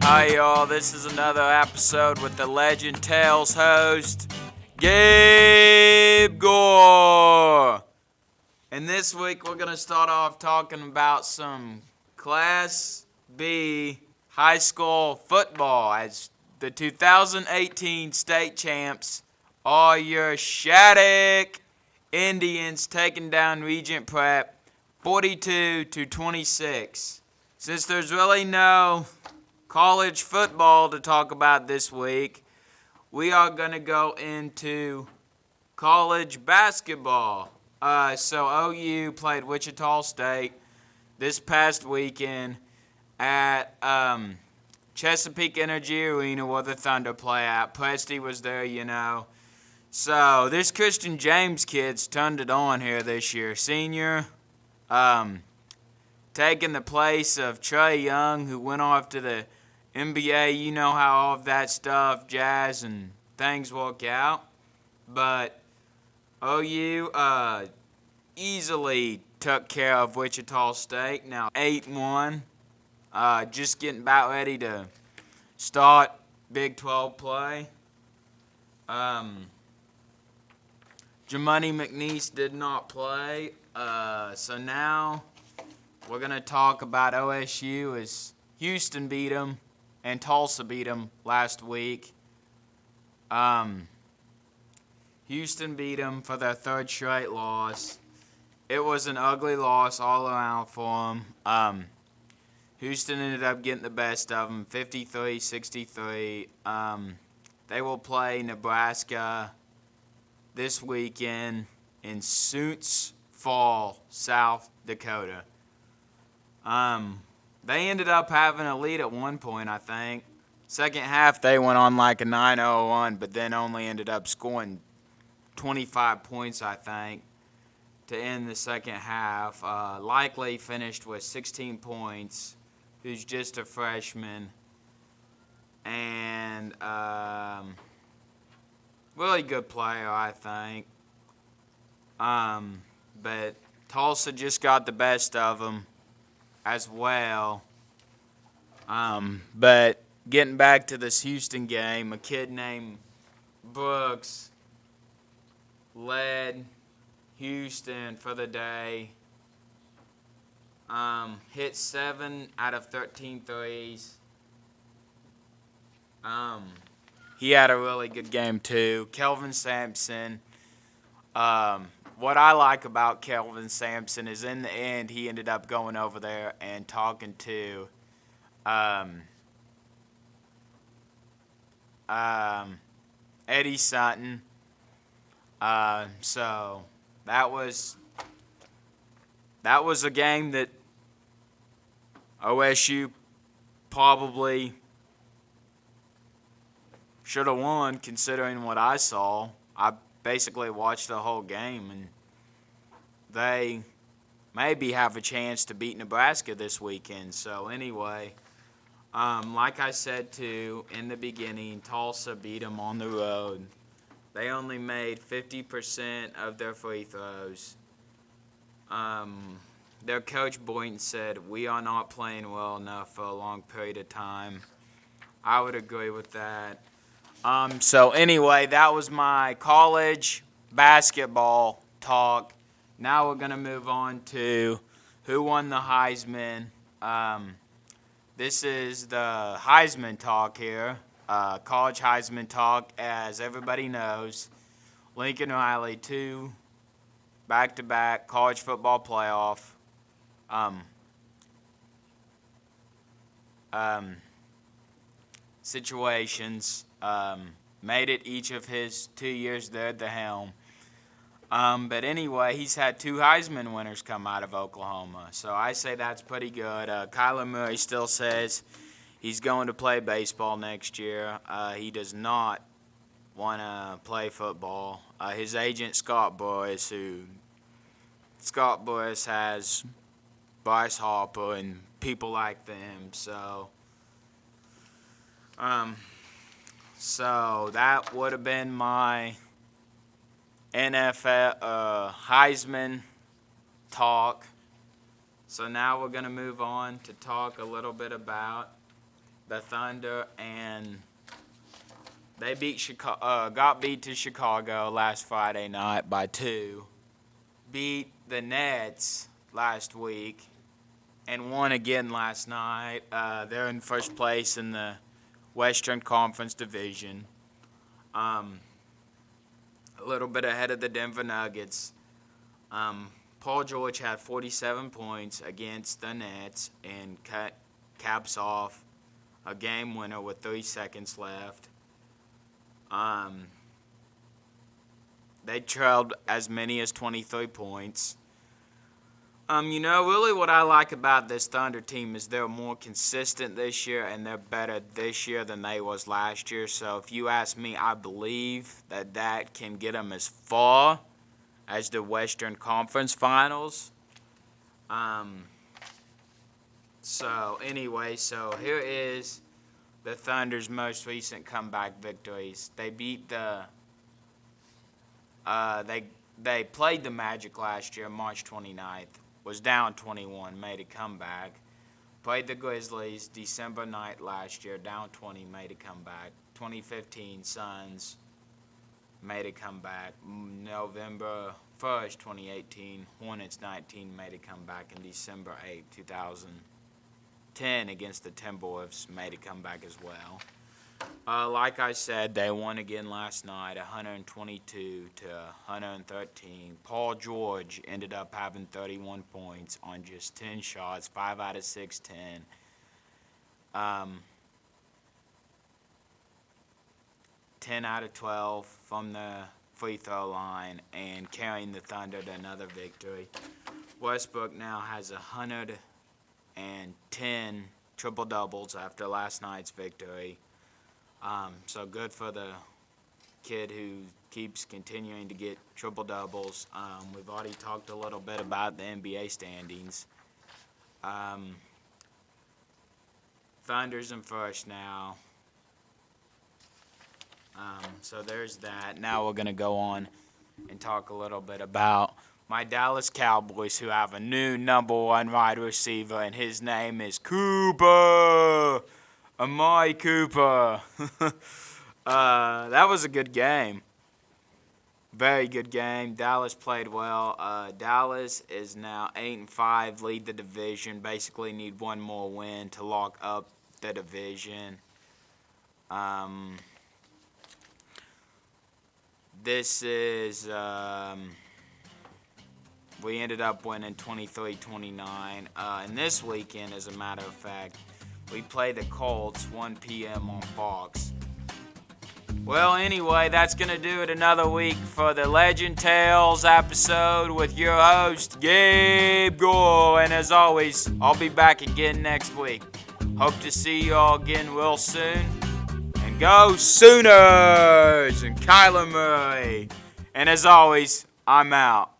Hi y'all, this is another episode with the Legend Tales host, Gabe Gore. And this week we're going to start off talking about some Class B high school football as the 2018 state champs are your Shattuck Indians taking down Regent Prep 42-26. Since there's really no college football to talk about this week, we are going to go into college basketball. So OU played Wichita State this past weekend at Chesapeake Energy Arena where the Thunder play at. Presty was there, you know. So this Christian James kid's turned it on here this year. Senior, taking the place of Trae Young, who went off to the NBA. You know how all of that stuff, jazz and things work out. But OU easily took care of Wichita State. Now 8-1. Just getting about ready to start Big 12 play. Jamuni McNeese did not play. So now we're going to talk about OSU as Houston beat them and Tulsa beat them last week. Houston beat them for their third straight loss. It was an ugly loss all around for them. Houston ended up getting the best of them, 53-63. They will play Nebraska this weekend in Sioux Falls, South Dakota. They ended up having a lead at one point, I think. Second half, they went on like a 9-0 run, but then only ended up scoring 25 points, I think, to end the second half. Likely finished with 16 points, who's just a freshman. And really good player, I think. But Tulsa just got the best of them as well. But getting back to this Houston game, a kid named Brooks led Houston for the day. Hit 7 out of 13 threes. He had a really good game too. Kelvin Sampson. What I like about Kelvin Sampson is in the end he ended up going over there and talking to Eddie Sutton. So that was a game that OSU probably should have won, considering what I saw. I basically watched the whole game, and they maybe have a chance to beat Nebraska this weekend. So anyway, like I said too in the beginning, Tulsa beat them on the road. They only made 50% of their free throws. Their coach Boynton said, "We are not playing well enough for a long period of time." I would agree with that. So anyway, that was my college basketball talk. Now we're going to move on to who won the Heisman. This is the Heisman talk here. College Heisman talk, as everybody knows. Lincoln Riley, 2 back-to-back college football playoff situations. Made it each of his 2 years there at the helm. But anyway, he's had 2 Heisman winners come out of Oklahoma. So I say that's pretty good. Kyler Murray still says he's going to play baseball next year. He does not want to play football. His agent, Scott Boras has Bryce Harper and people like them. So that would have been my NFL Heisman talk. So now we're going to move on to talk a little bit about the Thunder, and they got beat to Chicago last Friday night by 2. Beat the Nets last week and won again last night. They're in first place in the Western Conference Division. A little bit ahead of the Denver Nuggets. Paul George had 47 points against the Nets and caps off a game winner with 3 seconds left. They trailed as many as 23 points. Really what I like about this Thunder team is they're more consistent this year, and they're better this year than they was last year. So if you ask me, I believe that can get them as far as the Western Conference Finals. So here is the Thunder's most recent comeback victories. They beat they played the Magic last year, March 29th. Was down 21, made a comeback. Played the Grizzlies December 9th last year, down 20, made a comeback. 2015 Suns made a comeback. November 1st, 2018, Hornets 19 made a comeback. And December 8th, 2010 against the Timberwolves made a comeback as well. Like I said, they won again last night, 122 to 113. Paul George ended up having 31 points on just 10 shots, 5 out of 6, 10. 10 out of 12 from the free throw line and carrying the Thunder to another victory. Westbrook now has 110 triple-doubles after last night's victory. So good for the kid who keeps continuing to get triple-doubles. We've already talked a little bit about the NBA standings. Thunder's in first now. So there's that. Now we're going to go on and talk a little bit about my Dallas Cowboys, who have a new number 1 wide receiver, and his name is Cooper. Amari Cooper. That was a good game. Very good game. Dallas played well. Dallas is now 8-5, lead the division. Basically need one more win to lock up the division. This is, we ended up winning 23-29. And this weekend, as a matter of fact, we play the Colts 1 p.m. on Fox. Well, anyway, that's going to do it another week for the Legend Tales episode with your host, Gabe Gore. And as always, I'll be back again next week. Hope to see you all again real soon. And go Sooners and Kyler Murray. And as always, I'm out.